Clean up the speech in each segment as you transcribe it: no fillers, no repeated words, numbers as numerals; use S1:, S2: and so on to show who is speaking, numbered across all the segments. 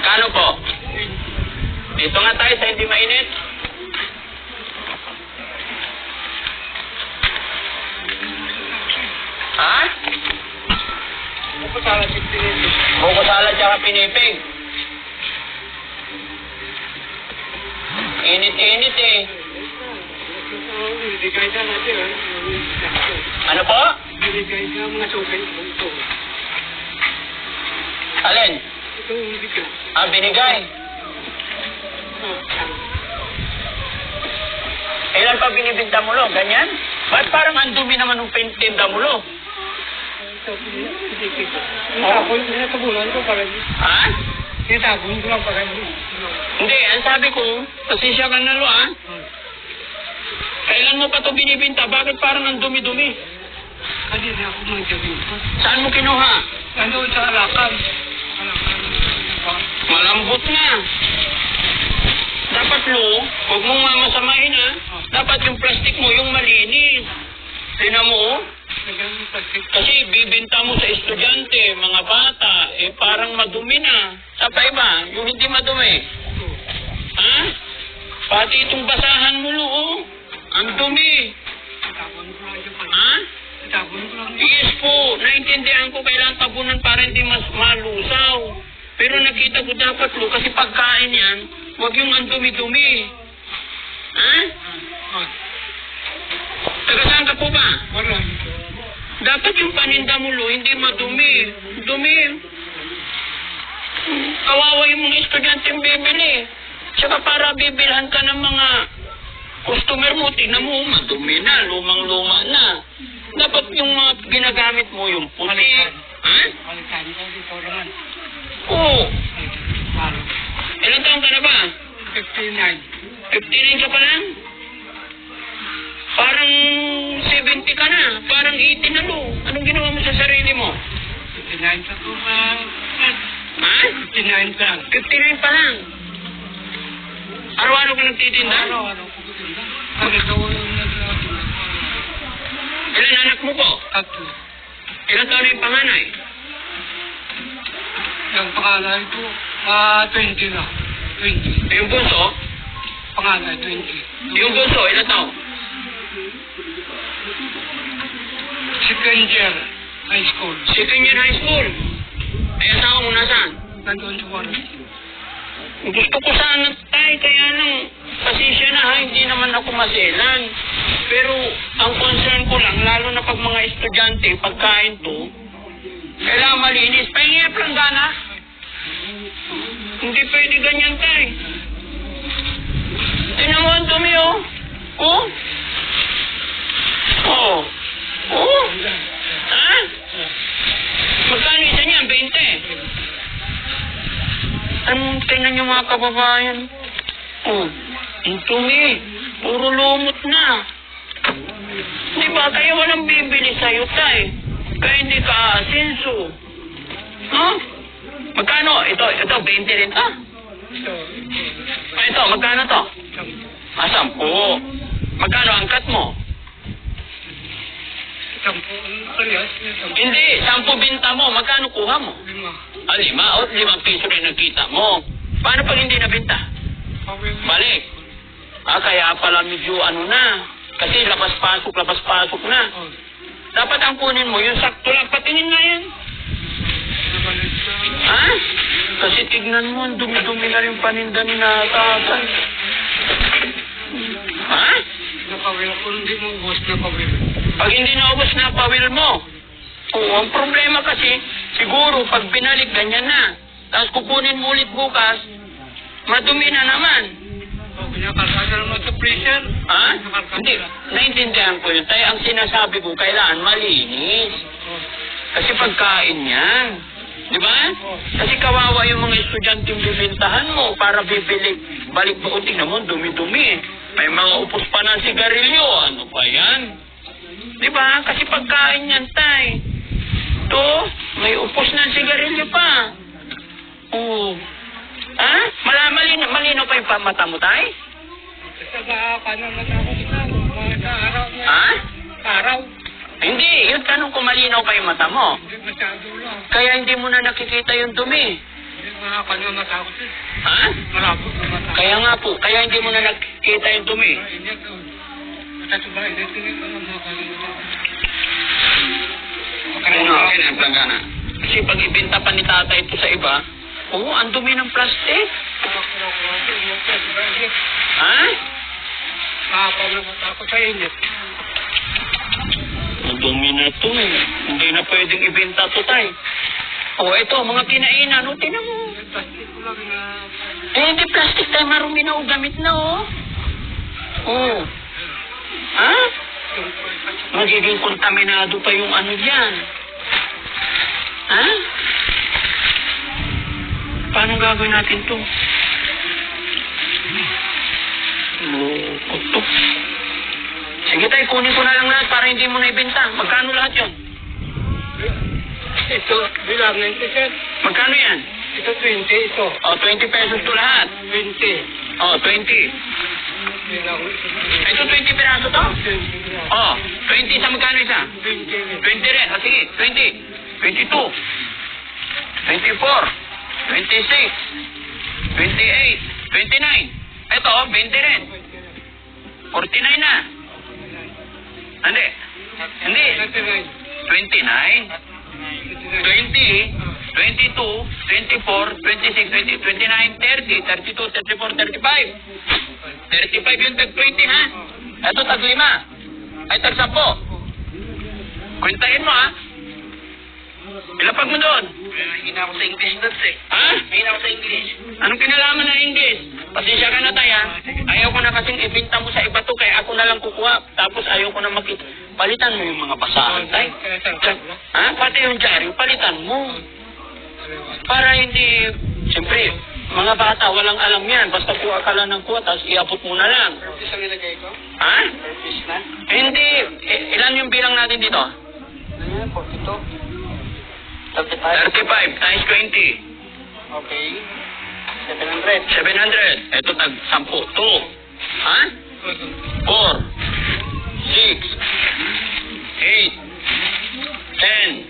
S1: Magkano po? Dito nga tayo sa hindi mainit. Ha?
S2: Buko salad at pinipig.
S1: Buko salad tsaka pinipig. Init-init eh.
S2: Hindi kayo sa natin, ha?
S1: Ano po?
S2: Hindi kayo sa mga sukay.
S1: Alin?
S2: Ito yung bigay.
S1: Ah, binigay. Ilan pa binibinta mo lo? Ganyan? Ba't parang ang dumi naman ng tinda mo lo?
S2: Tinatabunan ko para hindi.
S1: Ha?
S2: Tinatabunan ko lang para hindi.
S1: Hindi, ang sabi ko, pasisya ka na lo ah. Kailan mo pa ito binibinta? Bakit parang ang dumi-dumi?
S2: Kanina ako magdabinta.
S1: Saan mo kinuha?
S2: Ano sa alakan?
S1: Malambot na. Dapat lo, huwag mong mamasamahin ha. Dapat yung plastic mo, yung malinis. Tingnan mo oh. Kasi bibinta mo sa estudyante, mga bata, eh parang madumi na. Sa pa iba, yung hindi madumi. Ha? Pati itong basahan mo lo oh. Ang dumi. Ha? Yes po, naintindihan ko kailangan tabunan para hindi mas malusaw. Pero nakita ko dapat lo, kasi pagkain yan, huwag yung ang dumi-dumi. Ha? Taga saan ka po ba? Dapat yung paninda mo lo, hindi madumi. Dumi. Kawawa yung mga estudyante yung bibili. Tsaka para bibilhan ka ng mga customer mo, tingnan mo, madumi na, lumang-luma na. Dapat yung mga ginagamit mo, yung puti. Ha? Oo. Ilan taon ka na ba?
S2: 59.
S1: 59 ka pa lang? Parang 70 ka na. Parang 80 na lo. Anong ginawa mo sa sarili mo?
S2: 59 ka po ba?
S1: Ha?
S2: 59 ka.
S1: 59 pa lang. Araw-araw ka nagtitinda?
S2: Araw-araw ko titinda. Ang ito yung nagtitinda.
S1: Ilan anak mo po?
S2: 3.
S1: Ilan taon na yung panganay?
S2: Yung panganay ko, 20 na. 20.
S1: Yung bunso?
S2: Panganay, 20.
S1: Yung bunso, ilan taon?
S2: Second year high school.
S1: Second year high school. Ay, asawa mo nasaan?
S2: Nandun sa Warren.
S1: Gusto ko sana tayo, kaya lang, pasisya na ha, hindi naman ako maselan. Pero, ang concern ko lang, lalo na pag mga estudyante, pagkain to, kailangan malinis. Pahingi ang planggana. Hindi pwede ganyan tayo. Tingnan mo ang dumi, oh. Oh? Oh? Oh? Ha? Magkano isa niya? 20. Tingnan niyo mga kababayan. Oh, ang dumi. Puro lumot na. Di ba? Kaya walang bibili sa'yo, tay. Kaya hindi ka asenso. Huh? Magkano? Ito, 20 rin. Ah? Ito, magkano to? 10. Magkano ang cut mo?
S2: 10. Parehas.
S1: Hindi, 10 binta mo. Magkano kuha mo?
S2: 5.
S1: 5 o 5 piso rin nakita mo. Paano pag hindi nabinta? Balik. Kaya pala medyo ano na. Kasi labas-pasok na. Dapat ang kunin mo, yung sakto lang. Patingin nga yan. Ha? Kasi tignan mo, dumi-dumi na yung paninda ni Tatay. Ha?
S2: Napawil ko, hindi mo ubos napawil.
S1: Pag hindi naubos, napawil mo. Oo, ang problema kasi, siguro, pag binalik, ganyan na. Tapos kukunin mo ulit bukas, madumi na naman.
S2: Pinakarga naman sa freezer.
S1: Ha? Hindi, naintindihan ko yun. Tayo ang sinasabi ko, kailangan malinis. Kasi pagkain yan. Di ba? Kasi kawawa yung mga estudyante yung bibintahan mo para bibili. Balik mo, tingnan mo, dumi-dumi. May mga upos pa ng sigarilyo. Ano pa yan? Di ba? Kasi pagkain yan, tay. Ito, may upos ng sigarilyo pa. Oo. Ha? Malinaw pa yung mata mo, tay?
S2: Sa kanan na ako isa. Mga araw na.
S1: Ha?
S2: Araw.
S1: Hindi. Yung tanong ko, malinaw pa yung mata mo.
S2: Hindi masyado lang.
S1: Kaya hindi mo na nakikita yung dumi.
S2: Hindi Mga na mata ko, sir.
S1: Ha?
S2: Malabo na mata.
S1: Kaya nga po, kaya hindi mo na nakikita yung dumi.
S2: Hindi ko. Mata ba, hindi ko na mga
S1: Ano? Kasi pag ibenta pa ni tatay ito sa iba, ang dumi ng plastic. Ha?
S2: Nakapaglamat ako sa inyo.
S1: Ang dumi na ito eh. Hindi na pwedeng ibenta ito tay. Ito, mga kinainan. Tinan mo.
S2: Plastic ko lang na...
S1: Hindi plastic tayo. Marumi na gamit na Ha? Magiging kontaminado pa yung ano dyan. Ha? Paano gagawin natin to? Lukot to. Sige tayo, kunin ko na lang lahat para hindi mo na ibenta. Magkano lahat yun?
S2: Ito, bilang 90, sir.
S1: Magkano yan?
S2: Ito 20, ito.
S1: 20 pesos to lahat.
S2: 20.
S1: 20.
S2: Bilang
S1: Ito 20 piraso to? 20 sa magkano isa?
S2: 20.
S1: 20 rin. Sige, 20. 22. 24. 26. 28. 29. Ito, 20 rin. 49 na. Hindi. 29. 20, 22, 24, 26, 20, 29, 30, 32, 34, 35. 35 yung tag-20 ha? Ito tag-5. Ay tag-10. Kwentahin mo ha? Ilapag mo doon.
S2: Hindi na ako sa English doon, sir.
S1: Ha?
S2: Hindi na ako sa English.
S1: Anong kinalaman ng English? Pasensya ka na tayo ha? Ayaw ko na kasing ibinta mo sa iba to kaya ako na lang kukuha. Tapos ayaw ko na makita. Palitan mo yung mga basahan tayo. Ha? Pati yung dyaryo, palitan mo. Para hindi, siyempre, mga bata, walang alam yan. Basta kuha ka lang ng kuha, tapos iabot mo na lang.
S2: Purpose ang ilagay ko?
S1: Ha?
S2: Purpose na?
S1: Hindi. Ilan yung bilang natin dito?
S2: Ayan, 42.
S1: 35 times 20.
S2: Okay. 700.
S1: 700. Ito tag 10. 2. Ha? 4. 6. 8. 10.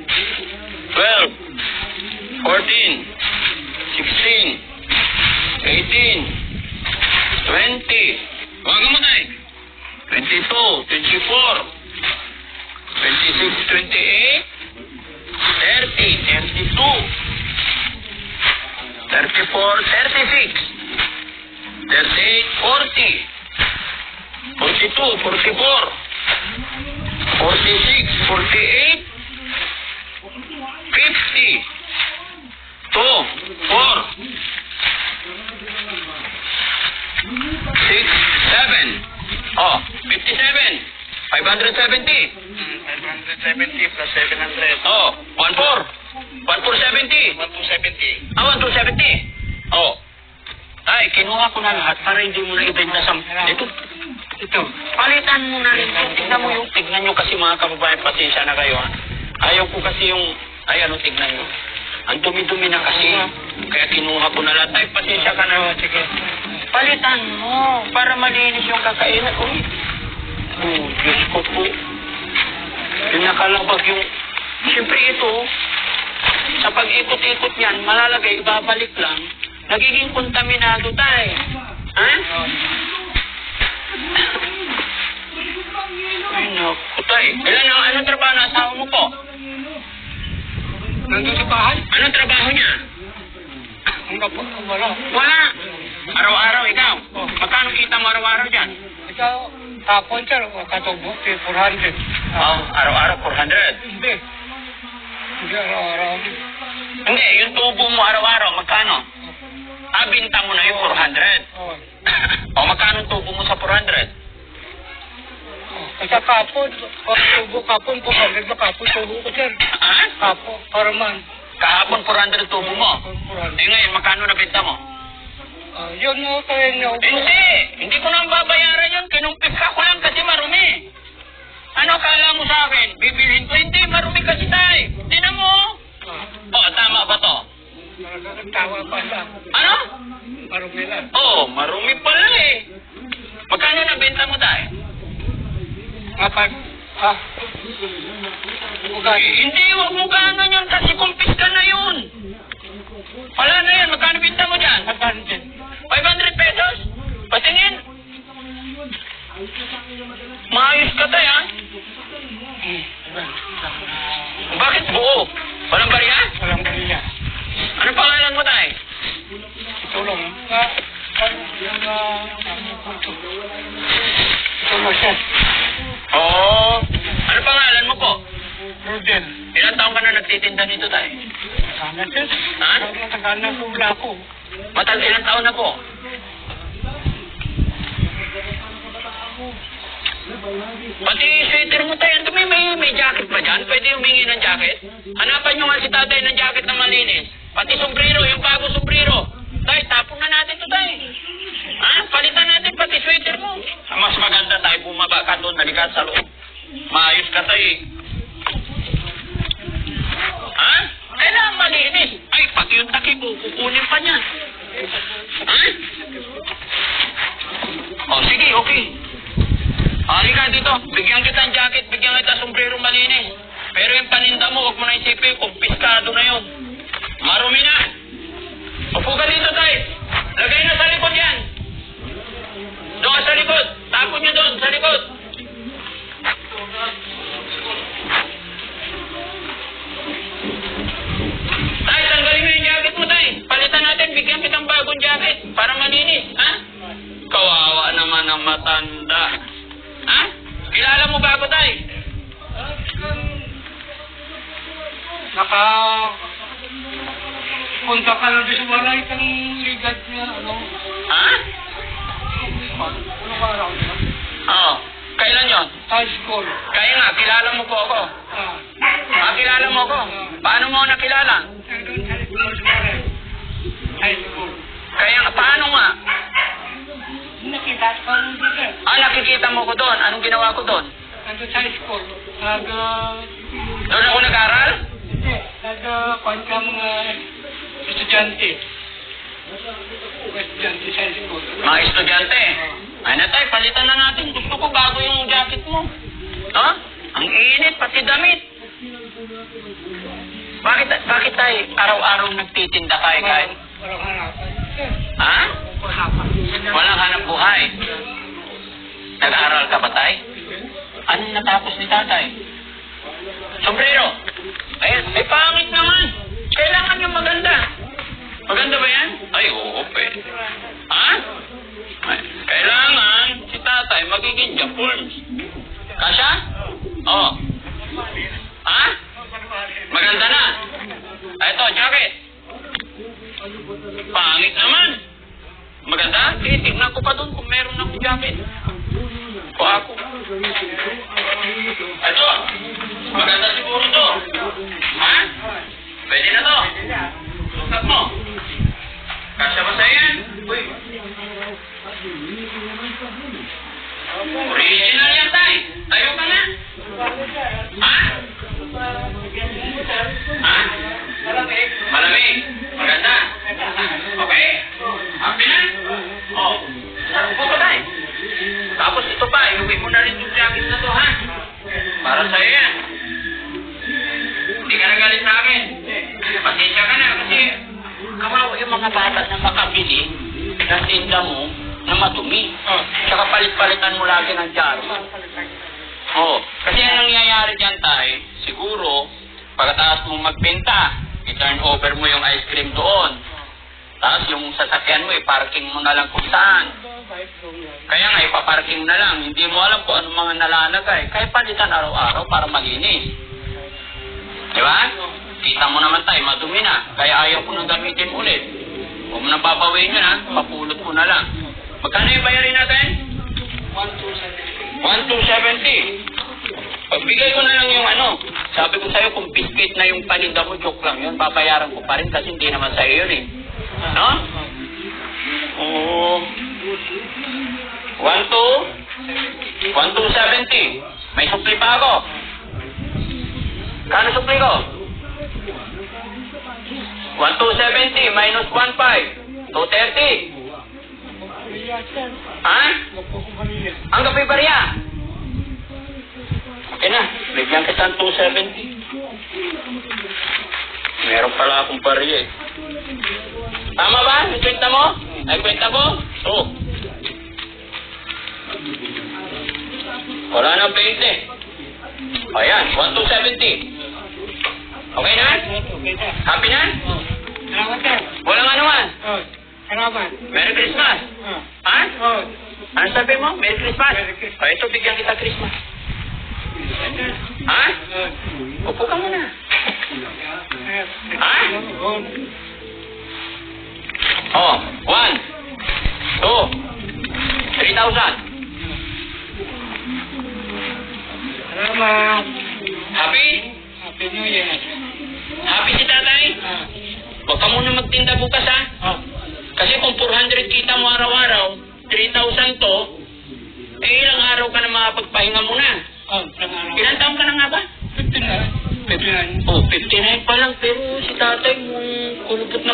S1: 12. 14. 16. 18. 20. Huwag mo tayo. 22. 24. 26. 28. 30. 32. 34, 36, 38, 40, 42, 44, 46, 48, 50, 2, 4, 6, 7, 57, 570,
S2: 570 plus 700.
S1: 14, 1470,
S2: 1270.
S1: 1270. Ay, kinuha ko na lahat para hindi mo na ibenta sa... Ito. Palitan mo na rin. Tignan mo yung tignan nyo kasi mga kababayan, pasensya na kayo ha. Ayaw ko kasi yung... Ay, tignan nyo. Ang dumi-dumi na kasi. Kaya kinuha ko na lahat. Ay, pasensya ka na. Sige. Palitan mo para malinis yung kakainan. Uy. Diyos ko po. Yung nakalabag yung... Siyempre ito, sa pag-ikot-ikot niyan, malalagay, ibabalik lang, nagiging kontaminado tayo. Ha? Ay, naku, tay. Anong trabaho na asawa mo po?
S2: Nandun sa bahay?
S1: Anong trabaho niya?
S2: Wala.
S1: Wala. Araw-araw, ikaw. Magkano kita mo araw-araw dyan?
S2: Ikaw, tapon sir, katubo, 400.
S1: Araw-araw, 400.
S2: Hindi. Hindi araw-araw.
S1: Hindi, yung tubo mo araw-araw, magkano? Binta mo na yung 400. Magkano tubo mo sa 400?
S2: Sa kapon, tubo kapon, 400 na kapon, tubo ko sir.
S1: Ha?
S2: Kapon, paraman.
S1: Kahapon 400 tubo mo. Ngayon, magkano na benta mo?
S2: Yun mo kayo nyo.
S1: Hindi ko nang babayaran yun. Kinumpis ka ko lang kasi marumi. Ano akala mo sa akin? Bibilhin ko? Hindi, marumi kasi tayo. Tingnan mo. Tama ba to?
S2: Tawa pa lang.
S1: Ano?
S2: Marumi lang.
S1: Marumi pala eh. Magkano na benta mo tayo? Hindi, huwag mo ganon yun kasi kumpis ka na yun. Wala na yan, magkano Ha?
S2: Matagal na hula ko.
S1: Matagal ilang taon na po? Pati sweater mo tayo, dumi, may jacket pa dyan? Pwede humingi ng jacket? Hanapan nyo nga si tatay ng jacket na malinis. Pati sombrero, yung bago sombrero. Tay, tapon na natin to, tay. Ha? Palitan natin pati sweater mo. Mas maganda tayo, bumaba ka doon, nalikat sa loob. Maayos ka tayo. Ha? Kailangan malinis. Ay, pati yung takip mo, kukunin pa niya. Ha? O, sige, okay. Halika dito, bigyan kita ng jacket, bigyan kita sombrero malinis. Pero yung paninda mo, huwag mo na isipin, kumpiskado na yun. Marumi na. Upo ka dito, tay. Lagay na sa likod yan. Doon ka sa likod. Tapon nyo doon, sa likod. Tay, tanggalin mo yung jacket mo, tay. Palitan natin, bigyan kitang bagong jacket para malinis, ha? Kawawa naman ang matanda. Ha? Kilala mo ba ako, tay?
S2: Punta ka na doon sa wala itang ligad niya, ano?
S1: Ha?
S2: Ano araw niya?
S1: Oo. Kailan yon?
S2: High school.
S1: Kaya nga, kilala mo po ako. Kilala mo ako? Paano mo ako nakilala?
S2: Nandun sa school sa wala. High school.
S1: Kaya nga, paano nga?
S2: Nakita ko rin dito.
S1: Nakikita mo ko doon. Anong ginawa ko doon?
S2: Nandun sa high school.
S1: Doon ako nag-aral?
S2: Hindi. Nag-kwan ka mga estudyante. Estudyante sa high school.
S1: Mga estudyante. Ay na tayo, palitan na natin. Gusto ko bago yung jacket mo. Ha? Ang init, pati damit. Bakit tayo araw-araw nagtitinda tayo kahit?
S2: Walang hanapan.
S1: Ha?
S2: Hanapan.
S1: Walang hanap buhay. Nag-aaral ka ba tayo? Anong natapos ni tatay? Sombrero. Ay pangit naman. Kailangan yung maganda. Maganda ba yan? Ay, oo, pwede. Ha? Ay, kailangan si tatay magiging Japons. Kasha? Oo. Ha? Maganda na. Ito, jacket. Pangit naman. Maganda? Titignan ko pa doon kung meron akong jacket. O ako. Ito. Maganda siguro to. Ha? Pwede na to. Sukat mo. Kasya ba sa'yo yan? Uy. Original yan, tay. Tayo ka na. Ha? Ha? Malamig. Maganda. Okay? Happy na? Oo. Upo ka, tay. Tapos ito pa, iuwi mo na rin yung jacket na to, ha? Para sa'yo yan. Hindi ka nagalit sa akin. Pasensya ka na kasi kawawa yung mga bata na makabili ng tinda mo na matumi. Tsaka palit-palitan mo lagi ng jaro. Oo. Kasi ang nangyayari dyan, tay, siguro, pagkatapos mong magbenta, i-turn over mo yung ice cream doon. Tapos yung sasakyan mo, i-parking mo na lang kung saan. Kaya nga, ipaparking na lang. Hindi mo alam kung anong mga nalalagay. Kaya palitan araw-araw para malinis. Diba? Kita mo naman tayo, madumi na. Kaya ayaw ko nang gamitin ulit. Huwag mo nang babawin yun, ha? Papulot mo na lang. Magkano yung bayarin natin? 1,270. Pagbigay ko na lang yung ano. Sabi ko sa'yo, kung biscuit na yung paninda mo, joke lang yun. Babayaran ko pa rin kasi hindi naman sa'yo yun, eh. No? Oo. 1,270. May supli pa ako. Kano supli ko? 1,270 minus 1,5. 230. Ha? Ang gabi bariya. Okay na. Bigyan kita ng 270. Meron pala akong bariya, eh. Tama ba? May kwenta mo? Ay, kwenta ko? Oo. Wala nang 20. Ayan, 1,270. Okay na? Happy na?
S2: Salamat, sir.
S1: Walang ano man.
S2: Salamat.
S1: Merry Christmas. Ha? Ano sabi mo? Merry Christmas?
S2: Merry Christmas.
S1: O, ito, bigyan kita Christmas. Ha? Upo ka muna. Ha? Oh, 1, 2, 3,000.
S2: Salamat.
S1: Happy?
S2: Happy New Year.
S1: Happy si tatay?
S2: Ah.
S1: Huwag ka muna magtinda bukas ha.
S2: Ah.
S1: Kasi kung 400 kita mo araw-araw, 3,000 to, eh ilang araw ka na makapagpahinga mo na.
S2: Ah.
S1: Ilang taon ka na nga ba?
S2: 59.
S1: Oh, 59 pa lang, pero si tatay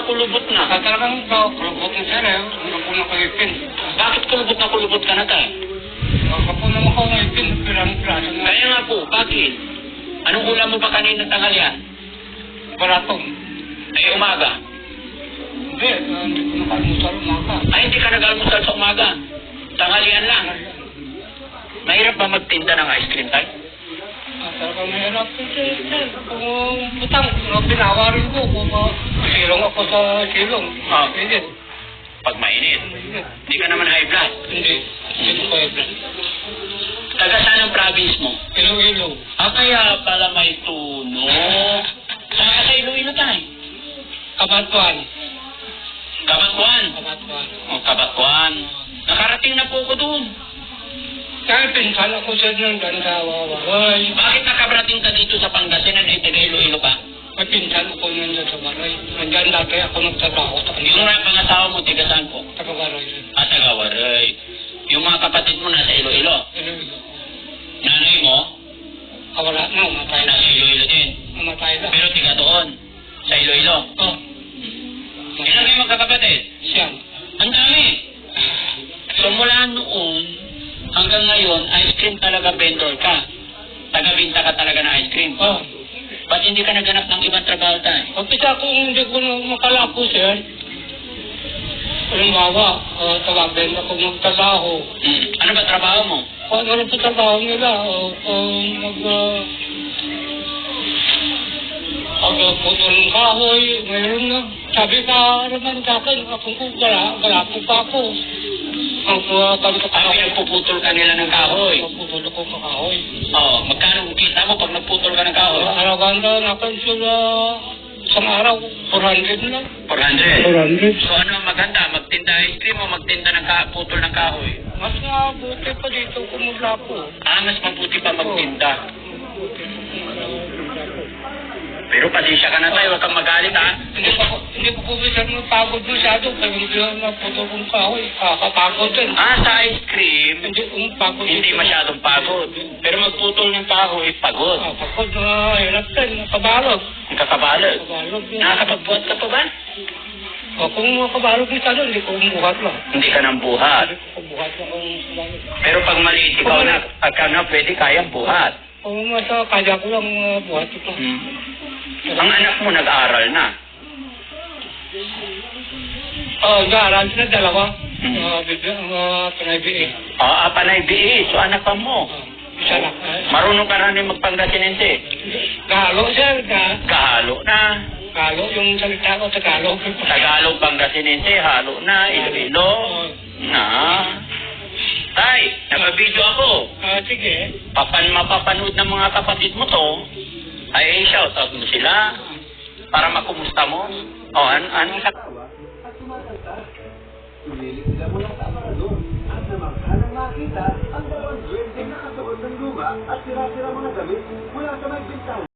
S1: kulubot na.
S2: Talagang kulubot na siya rin. Ako na kayipin.
S1: Bakit kulubot ka na tayo?
S2: Ako naman ako ngayipin. Pirang-piraso na.
S1: Kaya nga po, bakit? Anong ulam mo pa kanina tanghalian?
S2: Baratong.
S1: Ay, umaga.
S2: Hindi. Hindi ko nakalmusal umaga.
S1: Ay, hindi ka nag-almusal sa umaga. Tanghalian lang. Mahirap ba magtinda ng ice cream tayo?
S2: Talagang mahirap kasi kung butang, pinawarin ko kung silong ako sa silong.
S1: Ah.
S2: Hindi.
S1: Pag mainit. Hindi ka naman high blood.
S2: Hindi. Hindi ko high blood.
S1: Taga saan ang province mo?
S2: Iloilo.
S1: Ah, kaya pala may tuno. Saan sa Iloilo tayo?
S2: Kabatuan.
S1: Kabatuan.
S2: Kabatuan.
S1: Oh, Kabatuan. Nakarating na po ko doon.
S2: Kaya pinsan ako sa nang ganda wawaray.
S1: Bakit nakabarating ka dito sa Pangasinan ay taga Iloilo ka?
S2: May pinsan ako nandiyan sa Waray. Nandiyan dati ako nagtrabaho sa
S1: Yung
S2: kanila.
S1: mga pangasawa mo, taga saan po?
S2: Taga Waray.
S1: Ah, taga Waray. Yung mga kapatid mo nasa Iloilo.
S2: Iloilo.
S1: Nanay mo,
S2: Wala na, umatay na.
S1: nasa Iloilo din.
S2: Umatay na.
S1: Pero taga doon, sa Iloilo.
S2: Oh.
S1: Ilan kayo magkakapatid?
S2: Siyang.
S1: Ang dami. So mula noon hanggang ngayon, ice cream talaga vendor ka. Taga-binta ka talaga ng ice cream.
S2: Oh.
S1: Ba't hindi ka naganap ng ibang trabaho tayo?
S2: Pagkita kung hindi ko na makalako, sir, halimbawa, tawagin ako magtrabaho.
S1: Ano ba trabaho mo?
S2: Kung ano rin po trabaho nila, pagputol ng kahoy, mayroon na. Sabi ka naman sa akin, ako ko, wala po pa ako. Ang kami ka
S1: Ay, pinagpuputol ka nila ng kahoy.
S2: Pagputol ako ng kahoy.
S1: Oo, magkano ang kita mo pag nagputol ka ng kahoy?
S2: Arawan na nakan sila isang araw, 400 lang.
S1: 400. So ano ang maganda? Magtinda ice cream o magtinda ng putol ng kahoy?
S2: Mas mabuti pa dito kung maglapo.
S1: Ah, mas mabuti pa magtinda. Pero pasensya ka na tayo, huwag kang magalit ha.
S2: Hindi ko po bisan pagod masyado. Kaya hindi na puto kong kahoy. Kakapagod din.
S1: Ah, sa ice cream,
S2: Hindi kong pagod.
S1: hindi masyadong pagod. Pero magputol ng kahoy, pagod.
S2: Pagod na hirap din. Kabalog.
S1: Ang kakabalot.
S2: Kabalog.
S1: Nakakapagbuhat ka pa ba?
S2: Kung kabalog yung talo, hindi ko buhat lang.
S1: Hindi ka nang buhat.
S2: Hindi ko buhat lang kung kabalog.
S1: Pero pag maliit ikaw na pwede kayang buhat.
S2: Kung masa kaya ko lang buhat ito.
S1: Ang anak mo nag-aaral na.
S2: Nag-aaral na dalawa. Panay BA.
S1: Panay BA. So anak pa mo.
S2: Isa lang.
S1: Marunong ka na rin magpangasinense.
S2: Galo, sir.
S1: Kahalo na.
S2: Galo, yung salita ko, Tagalog.
S1: Tagalog, Pangasinense, halo na, Iloilo. Na. Tay, nababidyo ako.
S2: Sige.
S1: Mapapanood ng mga kapatid mo to. Ay, shoutout mo sila. Para makumusta mo. Anong sa...
S3: Sila mo lang sa aparador at namangkanang makita ang dalawang duwende na katuon ng luma at sira-sira mga damit mula sa may bintana.